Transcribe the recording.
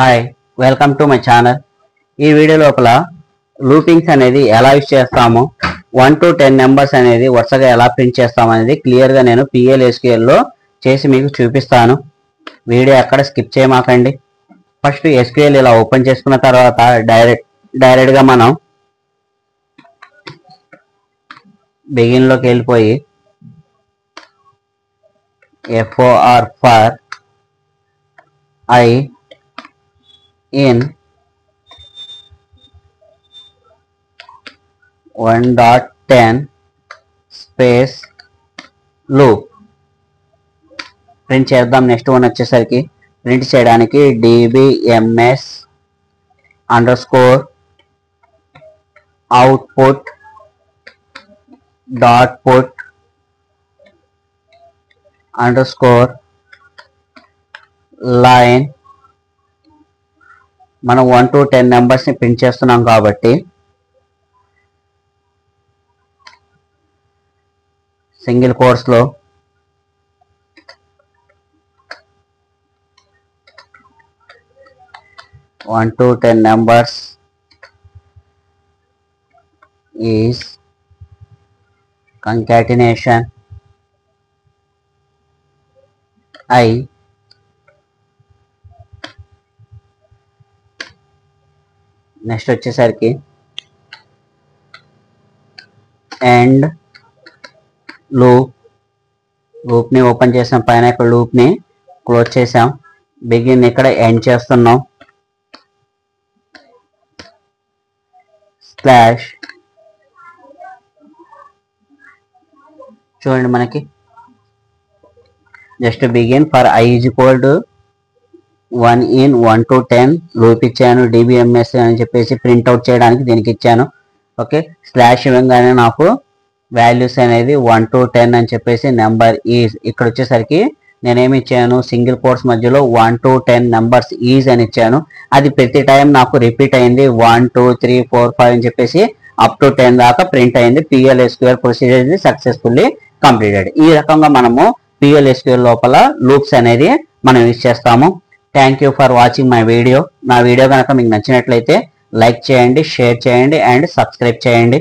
Hi, welcome to my channel. ఈ video లోపల లూపింగ్స్ అనేది ఎలా యూజ్ చేస్తాము, 1 to 10 నెంబర్స్ అనేది వరుసగా ఎలా ప్రింట్ చేస్తాము అనేది క్లియర్గా నేను PL/SQL లో చేసి మీకు చూపిస్తాను. వీడియో ఎక్కడ స్కిప్ చేయమాకండి. ఫస్ట్ SQL ఇలా ఓపెన్ చేసుకున్న తర్వాత డైరెక్ట్గా మనం బిగిన్లోకి వెళ్ళిపోయి FOR for I in 1.10 space loop print చేద్దాం. నెక్స్ట్ వన్ వచ్చేసరికి ప్రింట్ చేయడానికి dbms _output .put _line మనం 1 to 10 నెంబర్స్ ని ప్రింట్ చేస్తున్నాం కాబట్టి సింగిల్ కోట్స్ లో one to 10 numbers is concatenation I next వచ్చేసరికి అండ్ లూప్ ని ఓపెన్ చేసాం, పైన ఇక్కడ లూప్ ని క్లోజ్ చేసాం, బిగిన్ ఇక్కడ ఎండ్ చేస్తున్నాం, స్లాష్ చూడండి మనకి just begin for I is equal to 1 in 1 to 10 loop ఇచ్చాను. dbms అని చెప్పేసి ప్రింట్ అవుట్ చేయడానికి దీనికి ఇచ్చాను. ఓకే, స్లాష్ ఇవ్వగానే నాకు వాల్యూస్ అనేది 1 to 10 అని చెప్పేసి నెంబర్ ఈజ్ ఇక్కడ వచ్చేసరికి నేనేమి ఇచ్చాను, సింగిల్ కోట్స్ మధ్యలో 1 to 10 నెంబర్స్ ఈజ్ అని ఇచ్చాను. అది ప్రతి టైం నాకు రిపీట్ అయింది. 1 2 3 4 5 అని చెప్పేసి అప్ టు 10 దాకా ప్రింట్ అయింది. PL/SQL procedure successfully completed. ఈ రకంగా మనము PL/SQL లోపల లూప్స్ అనేది మనం యూజ్ చేస్తాము. Thank you for watching my video. నా వీడియో కనుక మీకు నచ్చినట్లయితే లైక్ చేయండి, షేర్ చేయండి అండ్ సబ్స్క్రైబ్ చేయండి.